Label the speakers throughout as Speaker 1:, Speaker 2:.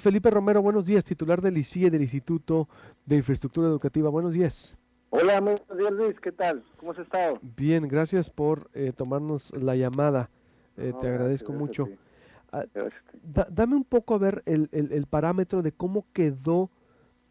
Speaker 1: Felipe Romero, buenos días, titular del ICIE, del Instituto de Infraestructura Educativa. Buenos días.
Speaker 2: Hola, muy buenos días, Luis. ¿Qué tal? ¿Cómo has estado?
Speaker 1: Bien, gracias por tomarnos la llamada.
Speaker 2: No,
Speaker 1: Te
Speaker 2: gracias,
Speaker 1: agradezco
Speaker 2: gracias a
Speaker 1: mucho.
Speaker 2: ti.
Speaker 1: Ah,
Speaker 2: Gracias a ti.
Speaker 1: dame un poco a ver el parámetro de cómo quedó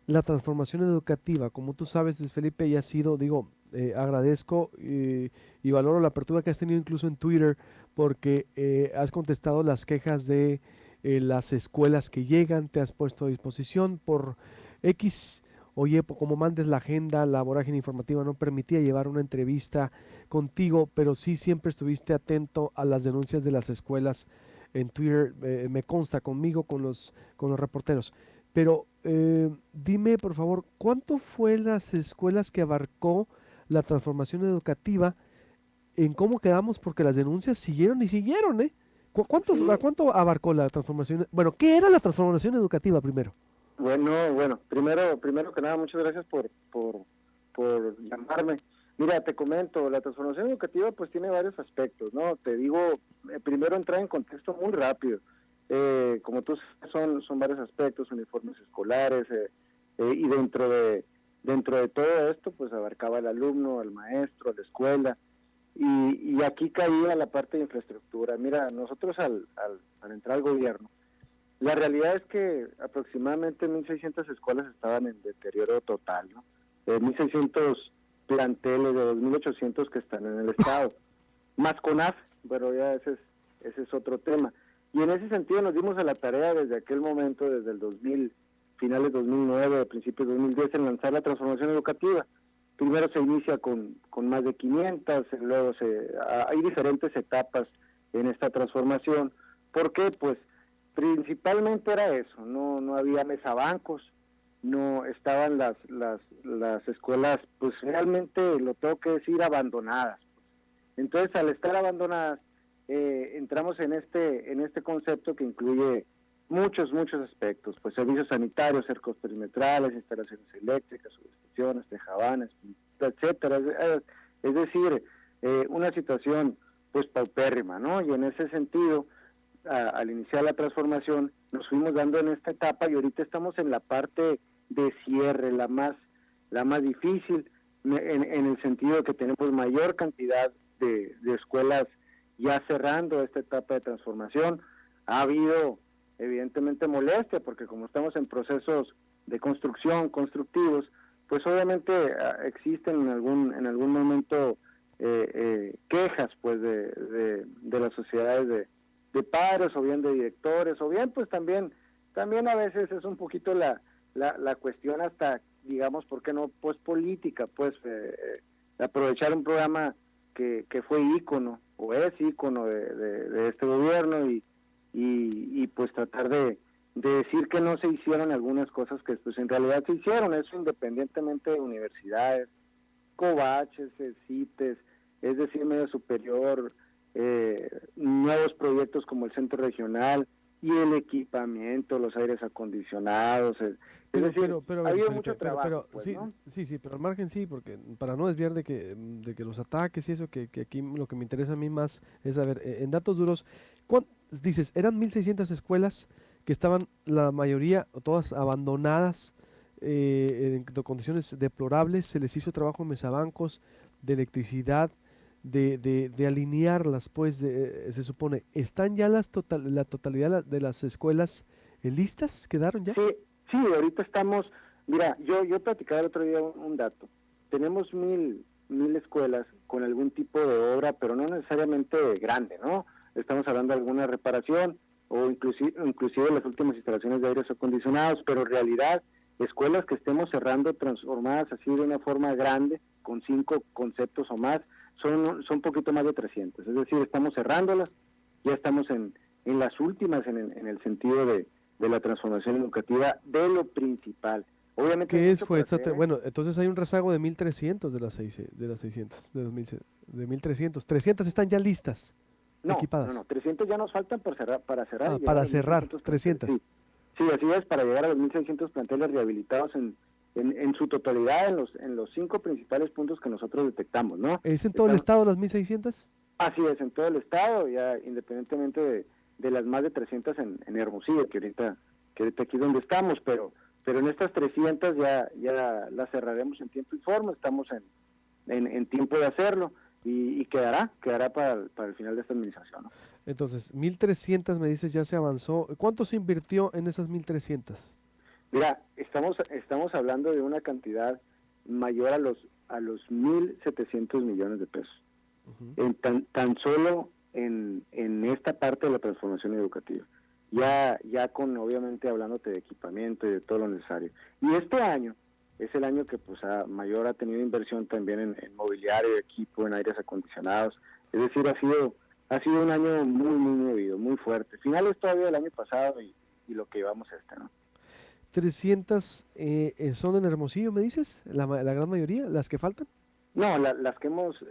Speaker 1: la transformación educativa. Como tú sabes, Luis Felipe, ya ha sido, digo, agradezco y valoro la apertura que has tenido incluso en Twitter porque has contestado las quejas de las escuelas que llegan, te has puesto a disposición por X. Oye, como mandes la agenda, la vorágine informativa no permitía llevar una entrevista contigo, pero sí siempre estuviste atento a las denuncias de las escuelas en Twitter, me consta conmigo, con los reporteros. Pero dime, por favor, ¿cuánto fue las escuelas que abarcó la transformación educativa? ¿En cómo quedamos? Porque las denuncias siguieron y siguieron, ¿eh? ¿A
Speaker 2: Sí,
Speaker 1: cuánto abarcó la transformación? Bueno, ¿qué era la transformación educativa primero?
Speaker 2: bueno, primero que nada, muchas gracias por llamarme. Mira, te comento, la transformación educativa pues tiene varios aspectos, ¿no? Te digo, primero entrar en contexto muy rápido. Como tú sabes, son varios aspectos, uniformes escolares, y dentro de todo esto pues abarcaba al alumno, al maestro, a la escuela. Y aquí caía la parte de infraestructura. Mira, nosotros al entrar al gobierno, la realidad es que aproximadamente 1.600 escuelas estaban en deterioro total, ¿no? 1.600 planteles de 2.800 que están en el estado, más CONAF, pero ya ese es otro tema. Y en ese sentido nos dimos a la tarea desde aquel momento, desde el 2000, finales 2009, principios 2010, en lanzar la transformación educativa. Primero se inicia con más de 500, luego hay diferentes etapas en esta transformación. ¿Por qué? Pues principalmente era eso, no había mesabancos, no estaban las escuelas, pues realmente lo tengo que decir, abandonadas. Entonces, al estar abandonadas, entramos en este concepto que incluye muchos aspectos, pues servicios sanitarios, cercos perimetrales, instalaciones eléctricas, subestaciones, tejabanes, etcétera. Es decir, una situación pues paupérrima, ¿no? Y en ese sentido, al iniciar la transformación, nos fuimos dando en esta etapa y ahorita estamos en la parte de cierre, la más difícil, en el sentido de que tenemos mayor cantidad de escuelas ya cerrando esta etapa de transformación. Ha habido evidentemente molestia porque como estamos en procesos de construcción, constructivos, pues obviamente existen en algún momento quejas pues de las sociedades de padres o bien de directores o bien pues también a veces es un poquito la cuestión hasta digamos por qué no pues política pues aprovechar un programa que fue ícono o es ícono de este gobierno y pues tratar de decir que no se hicieron algunas cosas que pues en realidad se hicieron, eso independientemente de universidades, covaches, CITES, es decir, medio superior, nuevos proyectos como el centro regional y el equipamiento, los aires acondicionados, es decir,
Speaker 1: Pero, a
Speaker 2: ha
Speaker 1: ver,
Speaker 2: habido
Speaker 1: Felipe,
Speaker 2: mucho trabajo,
Speaker 1: pero,
Speaker 2: pues,
Speaker 1: sí,
Speaker 2: ¿no?
Speaker 1: sí, sí, pero al margen sí, porque para no desviar de que los ataques y eso, que aquí lo que me interesa a mí más es saber, en datos duros, dices, eran 1.600 escuelas que estaban la mayoría, o todas abandonadas, en condiciones deplorables, se les hizo trabajo en mesabancos, de electricidad, de alinearlas, pues, se supone, ¿están ya la totalidad de las escuelas listas? ¿Quedaron ya?
Speaker 2: Sí, sí, ahorita estamos, mira, yo platicaba el otro día un dato. Tenemos mil escuelas con algún tipo de obra, pero no necesariamente grande, ¿no? Estamos hablando de alguna reparación o inclusive las últimas instalaciones de aires acondicionados, pero en realidad escuelas que estemos cerrando transformadas así de una forma grande, con 5 conceptos o más, son un poquito más de 300. Es decir, estamos cerrándolas, ya estamos en las últimas en el sentido de la transformación educativa de lo principal. Obviamente hay
Speaker 1: ¿Qué es,
Speaker 2: mucho
Speaker 1: fue
Speaker 2: por
Speaker 1: esta?
Speaker 2: hacer, ¿eh?
Speaker 1: Bueno, entonces hay un rezago de 1.300 de las 600, de 2000, de 1.300. 300 están ya listas,
Speaker 2: No,
Speaker 1: equipadas.
Speaker 2: 300 ya nos faltan para cerrar
Speaker 1: Ah,
Speaker 2: y llegar a
Speaker 1: para
Speaker 2: los mil
Speaker 1: cerrar,
Speaker 2: seiscientos planteles.
Speaker 1: 300.
Speaker 2: Sí, sí, así es, para llegar a los 1.600 planteles rehabilitados en su totalidad en los 5 principales puntos que nosotros detectamos, ¿no?
Speaker 1: ¿Es en todo el
Speaker 2: Están,
Speaker 1: estado las 1.600?
Speaker 2: así es, en todo el estado, ya independientemente de las más de 300 en Hermosillo, ahorita aquí es donde estamos, pero en estas 300 ya las cerraremos en tiempo y forma, estamos en tiempo de hacerlo y quedará para el final de esta administración, ¿no?
Speaker 1: Entonces, 1.300 me dices ya se avanzó. ¿Cuánto se invirtió en esas 1.300?
Speaker 2: Mira, estamos hablando de una cantidad mayor a los 1.700 millones de pesos,
Speaker 1: Ujú.
Speaker 2: tan solo en esta parte de la transformación educativa. Ya con, obviamente, hablándote de equipamiento y de todo lo necesario. Y este año es el año que pues mayor ha tenido inversión también en mobiliario, equipo, en aires acondicionados. Es decir, ha sido un año muy, muy movido, muy fuerte. Finales todavía del año pasado y lo que llevamos ¿no?
Speaker 1: 300 son en Hermosillo, me dices, la gran mayoría, las que faltan.
Speaker 2: No, las que hemos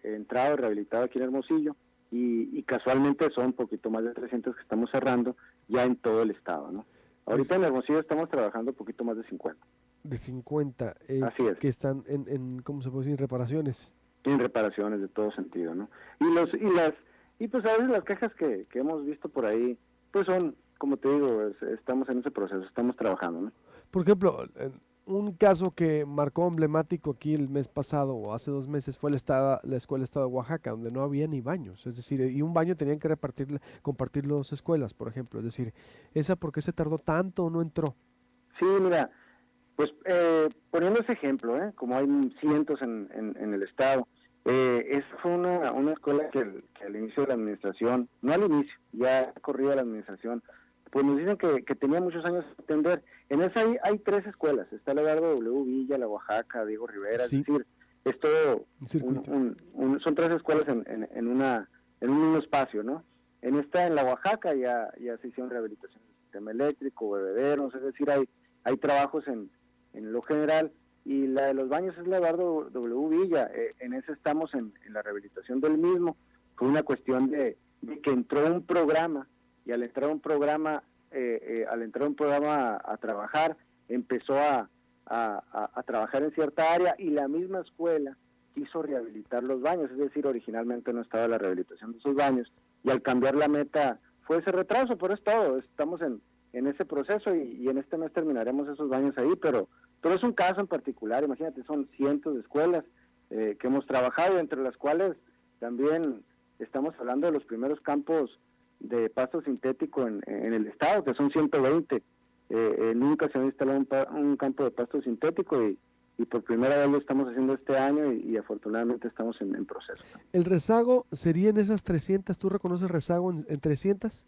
Speaker 2: entrado, rehabilitado aquí en Hermosillo, y casualmente son un poquito más de 300 que estamos cerrando ya en todo el estado, ¿no? Ahorita
Speaker 1: Es
Speaker 2: en Hermosillo estamos trabajando un poquito más de 50.
Speaker 1: de 50
Speaker 2: Así es,
Speaker 1: que están ¿cómo se puede decir? Reparaciones.
Speaker 2: en reparaciones de todo sentido, ¿no? Y pues a veces las quejas que hemos visto por ahí, pues son, como te digo, estamos en ese proceso, estamos trabajando, ¿no?
Speaker 1: Por ejemplo, un caso que marcó emblemático aquí el mes pasado o hace 2 meses fue la escuela Estado de Oaxaca, donde no había ni baños, es decir, y un baño tenían que compartir las escuelas, por ejemplo, es decir, ¿esa por qué se tardó tanto o no entró?
Speaker 2: Sí, mira, pues poniendo ese ejemplo, como hay cientos en el estado, esa fue una escuela que al inicio de la administración, no al inicio, ya corría la administración, pues nos dicen que tenía muchos años de atender. En esa hay 3 escuelas, está la Eduardo W. Villa, la Oaxaca, Diego Rivera, es
Speaker 1: Sí,
Speaker 2: decir, es todo,
Speaker 1: un circuito.
Speaker 2: son 3 escuelas en un mismo espacio, ¿no? En la Oaxaca ya se hicieron rehabilitación del sistema eléctrico, bebederos, es decir, hay trabajos en lo general, y la de los baños es la Eduardo W. Villa, en ese estamos en la rehabilitación del mismo. Fue una cuestión de que entró un programa, y al entrar un programa, a trabajar, empezó a trabajar en cierta área, y la misma escuela quiso rehabilitar los baños, es decir, originalmente no estaba la rehabilitación de esos baños, y al cambiar la meta fue ese retraso, pero es todo, estamos en ese proceso, y en este mes terminaremos esos baños ahí, pero es un caso en particular. Imagínate, son cientos de escuelas que hemos trabajado, entre las cuales también estamos hablando de los primeros campos de pasto sintético en el estado, que son 120. Nunca se había instalado un campo de pasto sintético, y por primera vez lo estamos haciendo este año, y afortunadamente estamos en proceso.
Speaker 1: ¿El rezago sería en esas 300? ¿Tú reconoces rezago en 300?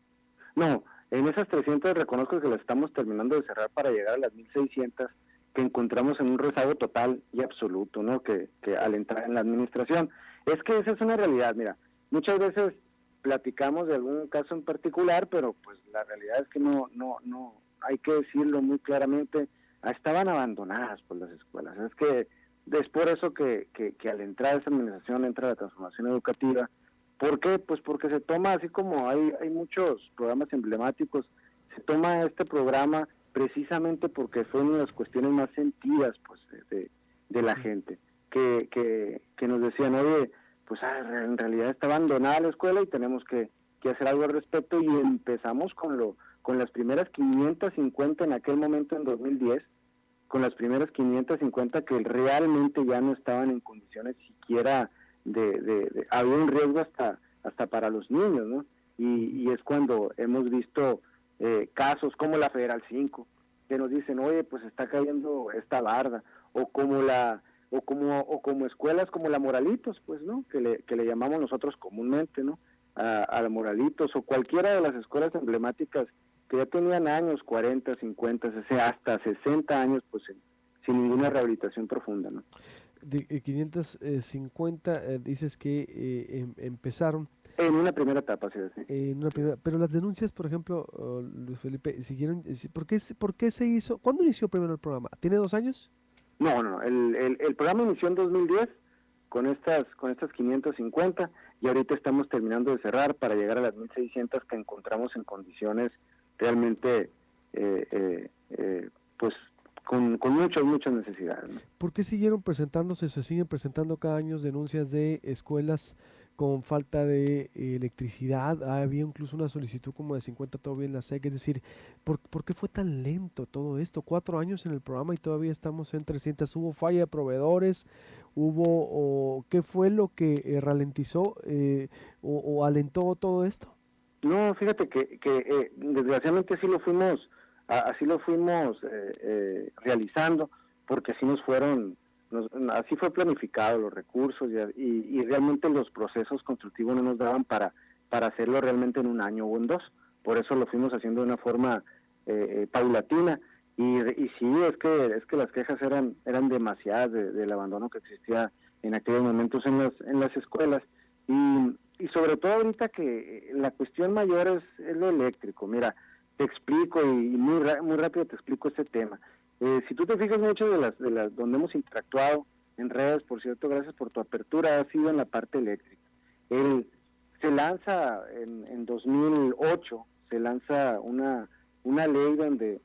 Speaker 2: No, en esas 300 reconozco que las estamos terminando de cerrar para llegar a las 1.600 que encontramos en un rezago total y absoluto, ¿no? Que al entrar en la administración. Es que esa es una realidad, mira, muchas veces platicamos de algún caso en particular, pero pues la realidad es que no, hay que decirlo muy claramente, estaban abandonadas por las escuelas. Es que es por eso que al entrar a esa administración entra la transformación educativa. ¿Por qué? Pues porque se toma, así como hay muchos programas emblemáticos, se toma este programa precisamente porque fue una de las cuestiones más sentidas, pues, de la gente, que nos decían, oye, pues en realidad está abandonada la escuela y tenemos que hacer algo al respecto, y empezamos con las primeras 550 en aquel momento, en 2010, con las primeras 550 que realmente ya no estaban en condiciones siquiera había un riesgo hasta para los niños, ¿no? Y es cuando hemos visto casos como la Federal 5, que nos dicen, oye, pues está cayendo esta barda, o como escuelas como la Moralitos, pues, ¿no? Que le llamamos nosotros comúnmente, ¿no? A la Moralitos, o cualquiera de las escuelas emblemáticas que ya tenían años, 40, 50, hasta 60 años, pues sin ninguna rehabilitación profunda, ¿no?
Speaker 1: De 550 dices que empezaron
Speaker 2: En una primera etapa, sí, sí.
Speaker 1: en una primera, pero las denuncias, por ejemplo, Luis Felipe, siguieron, ¿por qué se hizo? ¿Cuándo inició primero el programa? ¿Tiene 2 años?
Speaker 2: No, el programa inició en 2010 con estas 550, y ahorita estamos terminando de cerrar para llegar a las 1.600 que encontramos en condiciones realmente, pues, con muchas necesidades, ¿no?
Speaker 1: ¿Por qué siguieron presentándose, se siguen presentando cada año denuncias de escuelas con falta de electricidad, había incluso una solicitud como de 50 todavía en la SEC, es decir, ¿por qué fue tan lento todo esto? 4 años en el programa y todavía estamos en 300, hubo falla de proveedores, ¿qué fue lo que ralentizó o alentó todo esto?
Speaker 2: No, fíjate que desgraciadamente así lo fuimos realizando, porque así así fue planificado los recursos y realmente los procesos constructivos no nos daban para hacerlo realmente en un año o en dos. Por eso lo fuimos haciendo de una forma paulatina. Y sí, es que las quejas eran demasiadas del abandono que existía en aquellos momentos en las escuelas. Y sobre todo ahorita que la cuestión mayor es lo eléctrico. Mira, te explico y muy rápido te explico este tema. Si tú te fijas, mucho de las donde hemos interactuado en redes, por cierto, gracias por tu apertura, ha sido en la parte eléctrica. Se lanza en 2008, se lanza una ley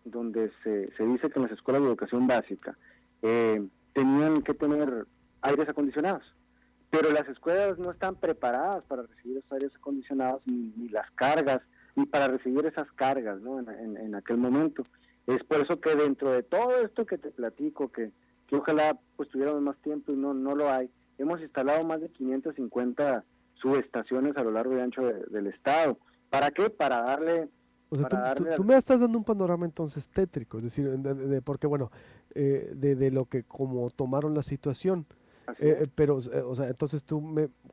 Speaker 2: donde se dice que en las escuelas de educación básica tenían que tener aires acondicionados, pero las escuelas no están preparadas para recibir esos aires acondicionados ni las cargas, ni para recibir esas cargas, ¿no? En aquel momento. Es por eso que dentro de todo esto que te platico, que ojalá pues tuviéramos más tiempo y no lo hay, hemos instalado más de 550 subestaciones a lo largo y ancho del estado. ¿Para qué?
Speaker 1: O sea,
Speaker 2: Para
Speaker 1: tú me estás dando un panorama entonces tétrico, es decir, porque bueno, de lo que como tomaron la situación,
Speaker 2: Así es.
Speaker 1: pero, o sea, entonces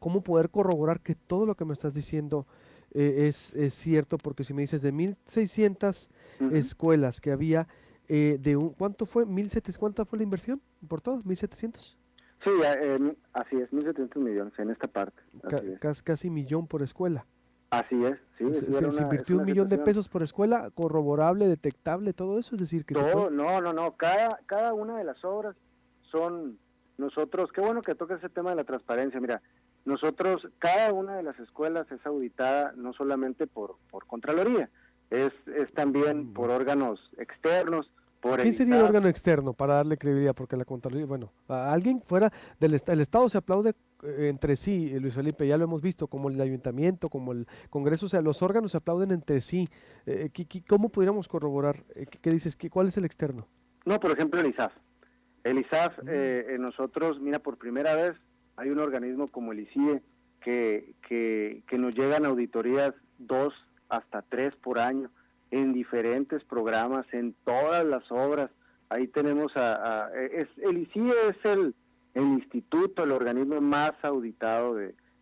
Speaker 1: ¿cómo poder corroborar que todo lo que me estás diciendo es cierto? Porque si me dices de 1.600
Speaker 2: Uh-huh.
Speaker 1: escuelas que había, ¿cuánto fue? ¿1.700? ¿Cuánta fue la inversión por todo? ¿1.700?
Speaker 2: Sí, así es, 1.700 millones en esta parte, así es.
Speaker 1: Casi millón por escuela.
Speaker 2: Así es, sí, sí,
Speaker 1: Se
Speaker 2: es
Speaker 1: invirtió un
Speaker 2: una
Speaker 1: millón de
Speaker 2: situación.
Speaker 1: pesos por escuela, corroborable, detectable, todo eso, es decir, que se puede.
Speaker 2: Todo, no, cada una de las obras son nosotros, qué bueno que toca ese tema de la transparencia, mira, nosotros, cada una de las escuelas es auditada no solamente por Contraloría, es también por
Speaker 1: Bueno.
Speaker 2: órganos externos, por el
Speaker 1: ¿Quién sería el
Speaker 2: ISAF.
Speaker 1: órgano externo para darle credibilidad? Porque la Contraloría, bueno, a alguien fuera el Estado se aplaude entre sí, Luis Felipe, ya lo hemos visto, como el ayuntamiento, como el Congreso, o sea, los órganos se aplauden entre sí. ¿Cómo pudiéramos corroborar? ¿Qué dices? ¿Cuál es el externo?
Speaker 2: No, por ejemplo, el ISAF. El ISAF,
Speaker 1: Mm.
Speaker 2: nosotros, mira, por primera vez hay un organismo como el ICIE que nos llegan auditorías 2 hasta 3 por año en diferentes programas, en todas las obras. Ahí tenemos el ICIE es el instituto, el organismo más auditado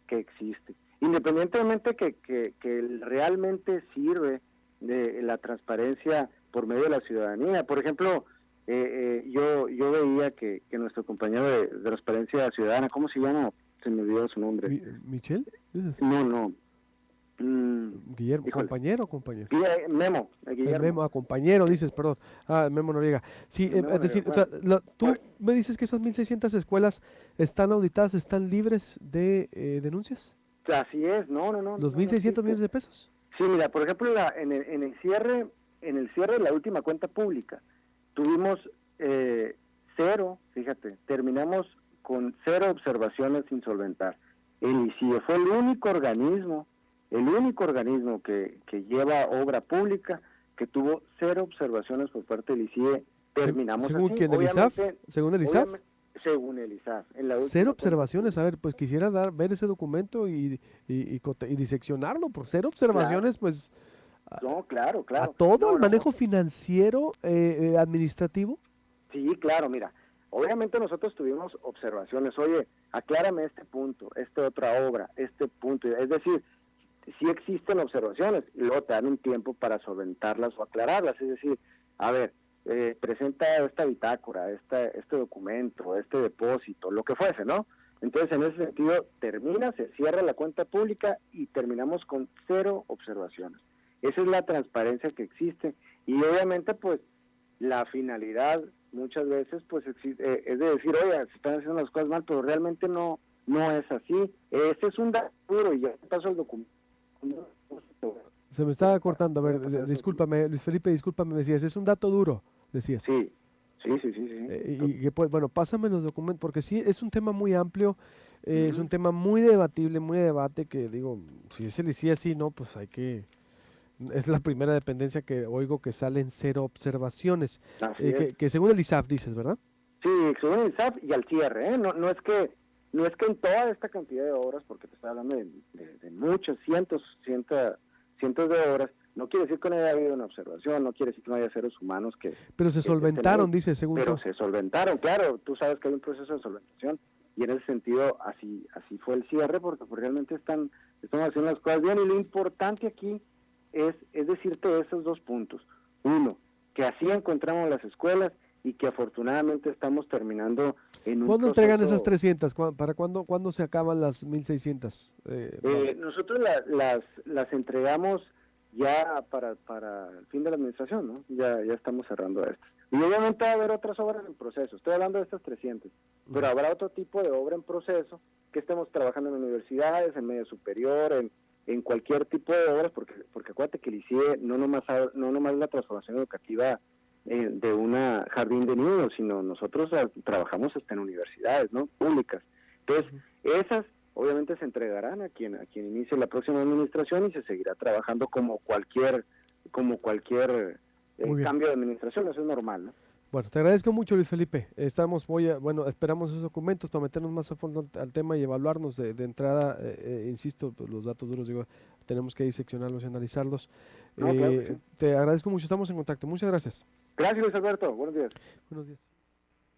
Speaker 2: que existe. Independientemente que realmente sirve de la transparencia por medio de la ciudadanía. Por ejemplo, yo veía que nuestro compañero de Transparencia Ciudadana, ¿cómo se llama? Se me olvidó su nombre.
Speaker 1: ¿Michelle? ¿Dices?
Speaker 2: No.
Speaker 1: Guillermo,
Speaker 2: Híjole.
Speaker 1: compañero o compañero.
Speaker 2: Memo,
Speaker 1: Memo,
Speaker 2: Guillermo.
Speaker 1: compañero, dices, perdón. Memo Noriega. Sí,
Speaker 2: Memo
Speaker 1: es
Speaker 2: Noriega.
Speaker 1: decir, o sea,
Speaker 2: Bueno,
Speaker 1: tú me dices que esas 1.600 escuelas están auditadas, están libres de denuncias.
Speaker 2: así es,
Speaker 1: Los
Speaker 2: no
Speaker 1: 1.600
Speaker 2: existe.
Speaker 1: millones de pesos.
Speaker 2: Sí, mira, por ejemplo, en el cierre de la última cuenta pública, tuvimos cero, fíjate, terminamos con 0 observaciones sin solventar. El ICIE fue el único organismo que lleva obra pública que tuvo 0 observaciones por parte del ICIE. Terminamos
Speaker 1: Según
Speaker 2: así,
Speaker 1: quién, el ISAF, según el ISAF,
Speaker 2: según el ISAF, en la
Speaker 1: cero
Speaker 2: última cuenta
Speaker 1: observaciones. A
Speaker 2: pública.
Speaker 1: ver, pues quisiera ver ese documento y diseccionarlo por cero
Speaker 2: Claro,
Speaker 1: observaciones, pues
Speaker 2: no, claro,
Speaker 1: a
Speaker 2: claro.
Speaker 1: todo
Speaker 2: No,
Speaker 1: el manejo financiero, administrativo.
Speaker 2: sí, claro, mira, obviamente nosotros tuvimos observaciones, oye, aclárame este punto, esta otra obra, este punto, es decir, sí existen observaciones y luego te dan un tiempo para solventarlas o aclararlas, es decir, a ver, presenta esta bitácora, este documento, este depósito, lo que fuese, ¿no? Entonces, en ese sentido, se cierra la cuenta pública y terminamos con 0 observaciones. Esa es la transparencia que existe y obviamente, pues, la finalidad muchas veces, pues, es de decir, oye, se están haciendo las cosas mal, pero realmente no es así. Este es un dato duro y ya paso el documento.
Speaker 1: Se me estaba cortando. A ver, discúlpame, Luis Felipe, discúlpame, me decías, es un dato duro, decías.
Speaker 2: Sí, sí.
Speaker 1: Pues, bueno, pásame los documentos, porque sí, es un tema muy amplio. Es un tema muy debatible, muy de debate, que digo, si es el ICI así, no, pues hay que... Es la primera dependencia que oigo que salen cero observaciones,
Speaker 2: Así es.
Speaker 1: que según el ISAF dices, ¿verdad?
Speaker 2: Sí, según el SAT y al cierre, ¿eh? No, no es que en toda esta cantidad de obras, porque te estoy hablando de muchos, cientos de obras, no quiere decir que no haya habido una observación, no quiere decir que no haya seres humanos
Speaker 1: Pero se
Speaker 2: que estén ahí,
Speaker 1: solventaron, dice, según
Speaker 2: pero
Speaker 1: tú.
Speaker 2: se solventaron, claro, tú sabes que hay un proceso de solventación, y en ese sentido así fue el cierre, porque pues, realmente estamos haciendo las cosas bien, y lo importante aquí es decirte esos dos puntos. Uno, que así encontramos las escuelas, y que afortunadamente estamos terminando en un
Speaker 1: ¿Cuándo entregan esas
Speaker 2: proceso.
Speaker 1: 300? ¿Para cuándo se acaban las 1600?
Speaker 2: Nosotros las entregamos ya para el fin de la administración, ¿no? Ya estamos cerrando estas. Y obviamente va a haber otras obras en proceso, estoy hablando de estas 300, pero habrá otro tipo de obra en proceso que estemos trabajando en universidades, en medio superior, en cualquier tipo de obras, porque acuérdate que el ICIE no nomás la transformación educativa de una jardín de niños, sino nosotros trabajamos hasta en universidades, ¿no? Públicas. Entonces, esas obviamente se entregarán a quien inicie la próxima administración, y se seguirá trabajando como cualquier
Speaker 1: Muy bien.
Speaker 2: cambio de administración, eso es normal, ¿no?
Speaker 1: Bueno, te agradezco mucho, Luis Felipe. Bueno, esperamos esos documentos para meternos más a fondo al tema y evaluarnos de entrada. Insisto, pues, los datos duros, digo, tenemos que diseccionarlos y analizarlos.
Speaker 2: No, claro que sí.
Speaker 1: Te agradezco mucho, estamos en contacto. Muchas gracias.
Speaker 2: Gracias, Luis Alberto, buenos días.
Speaker 1: Buenos días.